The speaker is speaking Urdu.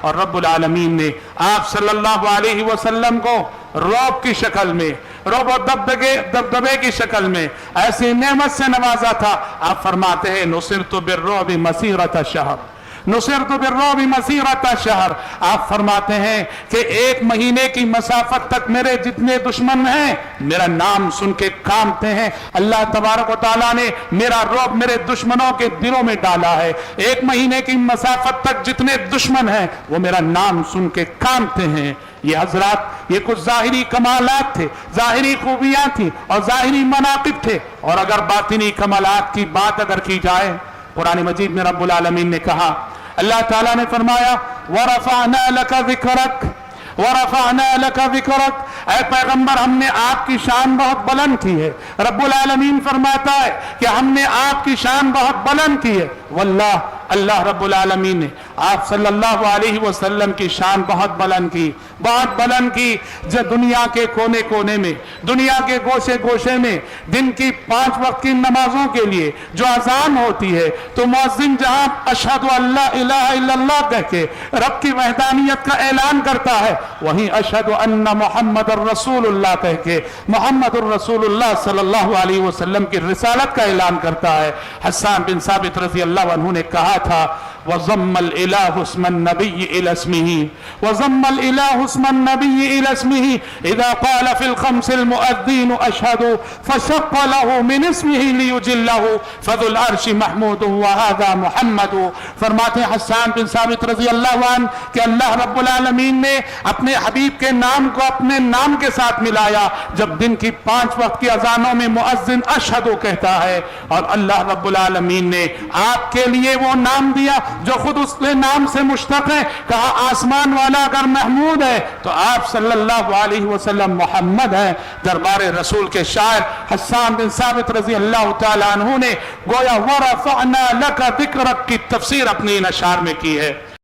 اور رب العالمین نے آپ صلی اللہ علیہ وسلم کو رعب کی شکل میں، رعب و دبدبے کی شکل میں ایسی نعمت سے نوازا تھا. آپ فرماتے ہیں نصرت بالرعب مسیرۃ شہر، نصرت بالرعب مسیرۃ شہر. آپ فرماتے ہیں کہ 1 مہینے کی مسافت تک میرے جتنے دشمن ہیں میرا نام سن کے کانپتے ہیں. اللہ تبارک و تعالیٰ نے میرا رعب میرے دشمنوں کے دلوں میں ڈالا ہے. 1 مہینے کی مسافت تک جتنے دشمن ہیں وہ میرا نام سن کے کانپتے ہیں. یہ حضرات یہ کچھ ظاہری کمالات تھے، ظاہری خوبیاں تھیں اور ظاہری مناقب تھے. اور اگر باطنی کمالات کی بات اگر کی جائے، قرآن مجید میں رب العالمین نے کہا، اللہ تعالیٰ نے فرمایا وَرَفَعْنَا لَكَ ذِكْرَكَ وَرَفَعْنَا لَكَ ذِكْرَكَ، اے پیغمبر ہم نے آپ کی شان بہت بلند کی ہے. رب العالمین فرماتا ہے کہ ہم نے آپ کی شان بہت بلند کی ہے. واللہ اللہ رب العالمین نے آپ صلی اللہ علیہ وسلم کی شان بہت بلند کی، بہت بلند کی. جو دنیا کے کونے کونے میں، دنیا کے گوشے گوشے میں دن کی 5 وقت کی نمازوں کے لیے جو اذان ہوتی ہے تو مؤذن جہاں اشہد ان لا الہ الا اللہ کہہ کے رب کی وحدانیت کا اعلان کرتا ہے، وہیں اشہد ان محمد الرسول اللہ کہہ کے محمد الرسول اللہ صلی اللہ علیہ وسلم کی رسالت کا اعلان کرتا ہے. حسان بن ثابت رضی اللہ عنہ نے کہا تھا وَضَمَّ الْإِلَهُ اسْمَ النَّبِيِّ إِلَى اسْمِهِ وَضَمَّ الْإِلَهُ اسْمَ النَّبِيِّ إِلَى اسْمِهِ إِذَا قَالَ فِي الْخَمْسِ الْمُؤَذِّنُ أَشْهَدُ فَشَقَّ لَهُ مِنْ اسْمِهِ لِيُجِلَّهُ فَذُو الْعَرْشِ مَحْمُودٌ وَهَذَا مُحَمَّدٌ. فرماتے ہیں حسان بن ثابت رضی اللہ عنہ کہ اللہ رب العالمین نے اپنے حبیب کے نام کو اپنے نام کے ساتھ ملایا. جب دن کی 5 وقت کی اذانوں میں مؤذن اشہدو کہتا ہے اور اللہ رب العالمین نے آپ کے لیے وہ نام دیا جو خود اس کے نام سے مشتق ہے. کہا آسمان والا اگر محمود ہے تو آپ صلی اللہ علیہ وسلم محمد ہیں. دربار رسول کے شاعر حسان بن ثابت رضی اللہ تعالیٰ عنہ نے گویا وَرَفَعْنَا لَكَ ذِكْرَكَ کی تفسیر اپنی ان اشعار میں کی ہے.